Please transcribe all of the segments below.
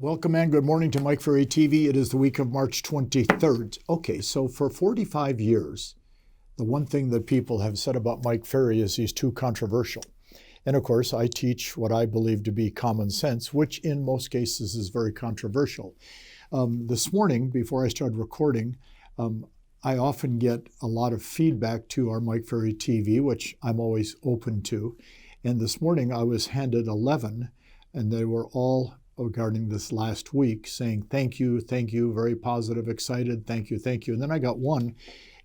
Welcome and good morning to Mike Ferry TV. It is the week of March 23rd. Okay, so for 45 years, the one thing that people have said about Mike Ferry is he's too controversial. And of course, I teach what I believe to be common sense, which in most cases is very controversial. This morning, before I started recording, I often get a lot of feedback to our Mike Ferry TV, which I'm always open to. And this morning I was handed 11, and they were all regarding this last week, saying, thank you, very positive, excited, thank you. And then I got one,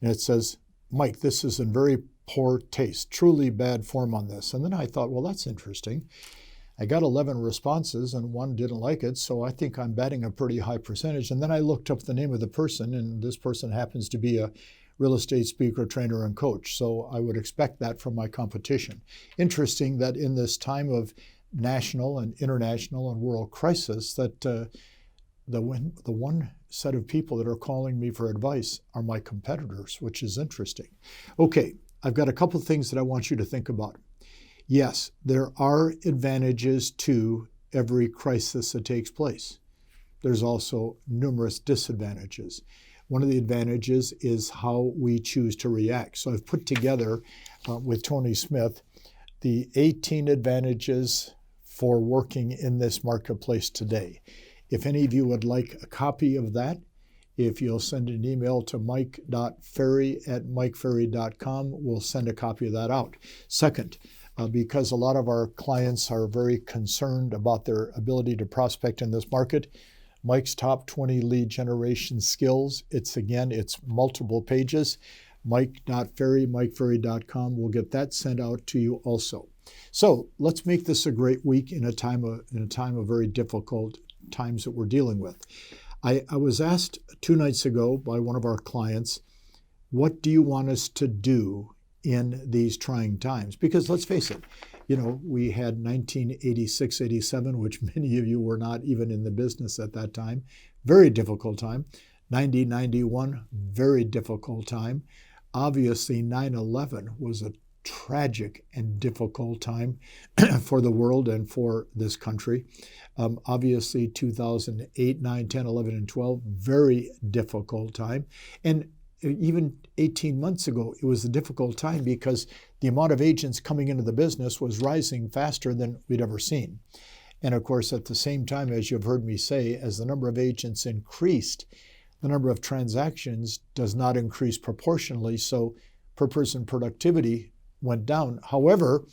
and it says, Mike, this is in very poor taste, truly bad form on this. And then I thought, well, that's interesting. I got 11 responses, and one didn't like it, so I think I'm batting a pretty high percentage. And then I looked up the name of the person, and this person happens to be a real estate speaker, trainer, and coach. So I would expect that from my competition. Interesting that in this time of national and international and world crisis that the one set of people that are calling me for advice are my competitors, which is interesting. Okay, I've got a couple of things that I want you to think about. Yes, there are advantages to every crisis that takes place. There's also numerous disadvantages. One of the advantages is how we choose to react. So I've put together with Tony Smith the 18 advantages for working in this marketplace today. If any of you would like a copy of that, if you'll send an email to mike.ferry@mikeferry.com, we'll send a copy of that out. Second, because a lot of our clients are very concerned about their ability to prospect in this market, Mike's top 20 lead generation skills, it's multiple pages, mike.ferry@mikeferry.com. We'll get that sent out to you also. So let's make this a great week in a time of very difficult times that we're dealing with. I was asked 2 nights ago by one of our clients, what do you want us to do in these trying times? Because let's face it, we had 1986, 87, which many of you were not even in the business at that time. Very difficult time. 90, 91, very difficult time. Obviously, 9/11 was a tragic and difficult time for the world and for this country. Obviously, 2008, 9, 10, 11, and 12, very difficult time. And even 18 months ago, it was a difficult time because the amount of agents coming into the business was rising faster than we'd ever seen. And of course, at the same time, as you've heard me say, as the number of agents increased, the number of transactions does not increase proportionally, so per person productivity went down. However,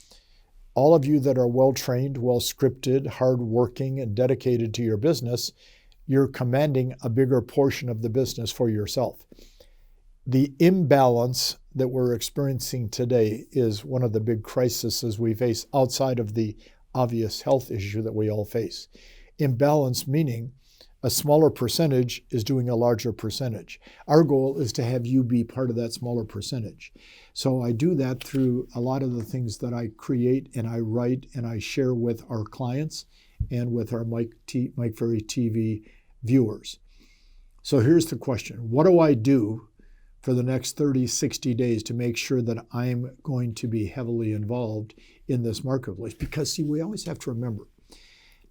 all of you that are well-trained, well-scripted, hard-working, and dedicated to your business, you're commanding a bigger portion of the business for yourself. The imbalance that we're experiencing today is one of the big crises we face outside of the obvious health issue that we all face. Imbalance meaning a smaller percentage is doing a larger percentage. Our goal is to have you be part of that smaller percentage. So I do that through a lot of the things that I create and I write and I share with our clients and with our Mike Ferry TV viewers. So here's the question. What do I do for the next 30, 60 days to make sure that I'm going to be heavily involved in this marketplace? Because see, we always have to remember,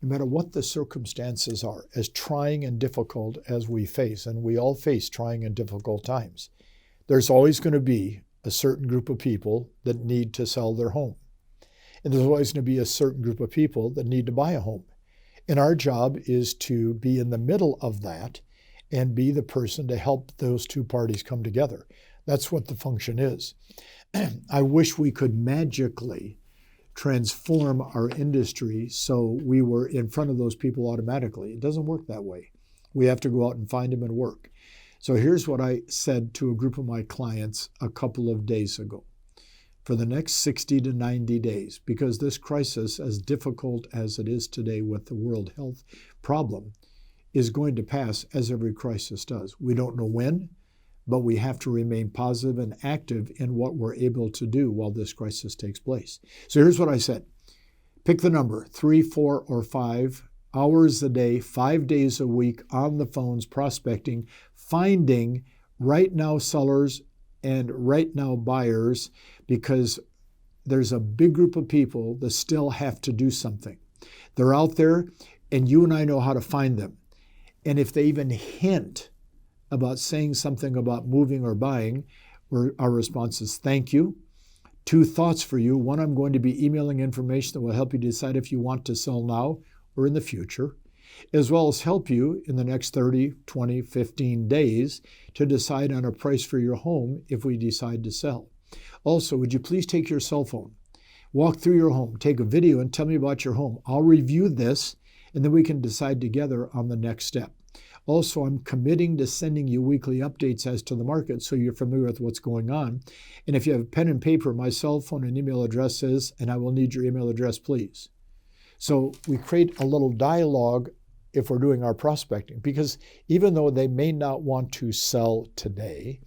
no matter what the circumstances are, as trying and difficult as we face, and we all face trying and difficult times, there's always going to be a certain group of people that need to sell their home. And there's always going to be a certain group of people that need to buy a home. And our job is to be in the middle of that and be the person to help those two parties come together. That's what the function is. I wish we could magically transform our industry so we were in front of those people automatically. It doesn't work that way. We have to go out and find them and work. So here's what I said to a group of my clients a couple of days ago. For the next 60 to 90 days, because this crisis, as difficult as it is today with the world health problem, is going to pass as every crisis does. We don't know when, but we have to remain positive and active in what we're able to do while this crisis takes place. So here's what I said. Pick the number, 3, 4, or 5 hours a day, 5 days a week on the phones, prospecting, finding right now sellers and right now buyers, because there's a big group of people that still have to do something. They're out there. and you and I know how to find them. And if they even hint about saying something about moving or buying, our response is thank you. 2 thoughts for you. 1, I'm going to be emailing information that will help you decide if you want to sell now or in the future, as well as help you in the next 30, 20, 15 days to decide on a price for your home if we decide to sell. Also, would you please take your cell phone, walk through your home, take a video and tell me about your home. I'll review this and then we can decide together on the next step. Also, I'm committing to sending you weekly updates as to the market so you're familiar with what's going on. And if you have pen and paper, my cell phone and email address is, and I will need your email address, please. So we create a little dialogue if we're doing our prospecting, because even though they may not want to sell today,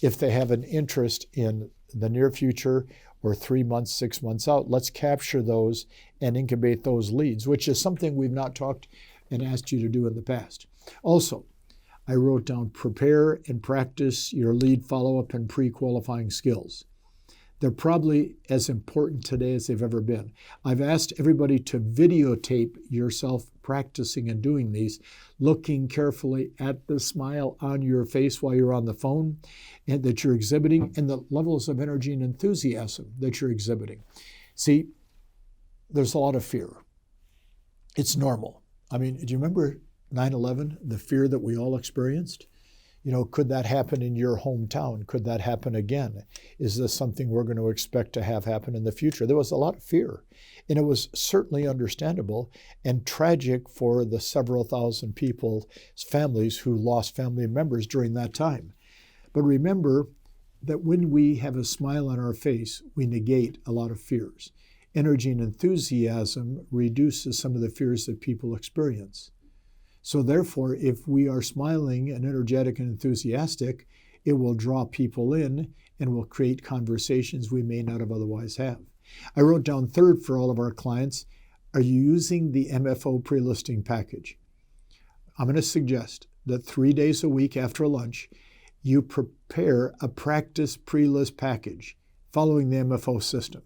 if they have an interest in the near future or 3 months, 6 months out, let's capture those and incubate those leads, which is something we've not talked and asked you to do in the past. Also, I wrote down prepare and practice your lead follow-up and pre-qualifying skills. They're probably as important today as they've ever been. I've asked everybody to videotape yourself practicing and doing these, looking carefully at the smile on your face while you're on the phone and that you're exhibiting and the levels of energy and enthusiasm that you're exhibiting. See, there's a lot of fear. It's normal. I mean, do you remember 9/11, the fear that we all experienced? You know, could that happen in your hometown? Could that happen again? Is this something we're going to expect to have happen in the future? There was a lot of fear, and it was certainly understandable and tragic for the several thousand people's families who lost family members during that time. But remember that when we have a smile on our face, we negate a lot of fears. Energy and enthusiasm reduces some of the fears that people experience. So therefore, if we are smiling and energetic and enthusiastic, it will draw people in and will create conversations we may not have otherwise have. I wrote down 3rd for all of our clients, are you using the MFO pre-listing package? I'm going to suggest that 3 days a week after lunch, you prepare a practice pre-list package following the MFO system.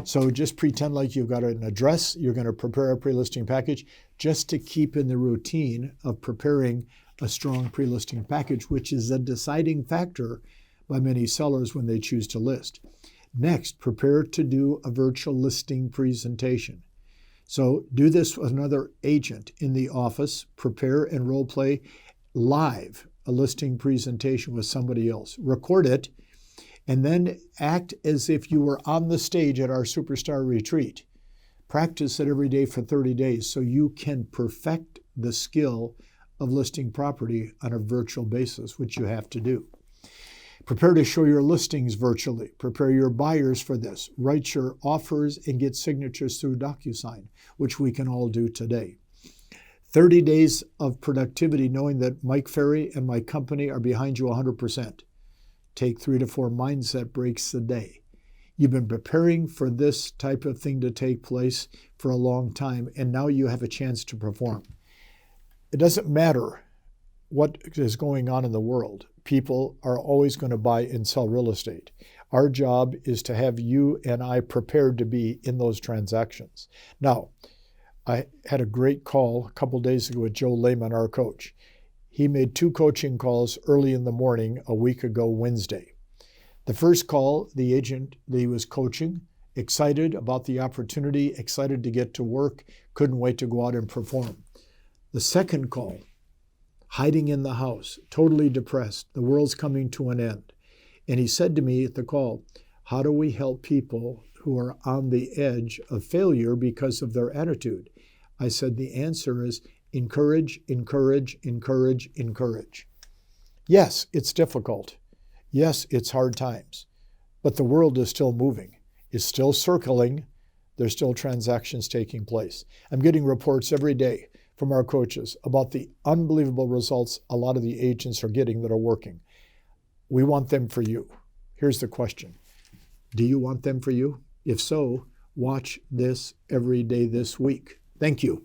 So just pretend like you've got an address, you're going to prepare a pre-listing package just to keep in the routine of preparing a strong pre-listing package, which is a deciding factor by many sellers when they choose to list. Next, prepare to do a virtual listing presentation. So do this with another agent in the office, prepare and role play live a listing presentation with somebody else. Record it, and then act as if you were on the stage at our Superstar Retreat. Practice it every day for 30 days so you can perfect the skill of listing property on a virtual basis, which you have to do. Prepare to show your listings virtually. Prepare your buyers for this. Write your offers and get signatures through DocuSign, which we can all do today. 30 days of productivity knowing that Mike Ferry and my company are behind you 100%. Take 3 to 4 mindset breaks a day. You've been preparing for this type of thing to take place for a long time, and now you have a chance to perform. It doesn't matter what is going on in the world. People are always going to buy and sell real estate. Our job is to have you and I prepared to be in those transactions. Now, I had a great call a couple days ago with Joe Lehman, our coach. He made 2 coaching calls early in the morning a week ago Wednesday. The first call, the agent that he was coaching, excited about the opportunity, excited to get to work, couldn't wait to go out and perform. The second call, hiding in the house, totally depressed, the world's coming to an end. And he said to me at the call, how do we help people who are on the edge of failure because of their attitude? I said the answer is encourage, encourage, encourage, encourage. Yes, it's difficult. Yes, it's hard times. But the world is still moving. It's still circling. There's still transactions taking place. I'm getting reports every day from our coaches about the unbelievable results a lot of the agents are getting that are working. We want them for you. Here's the question. Do you want them for you? If so, watch this every day this week. Thank you.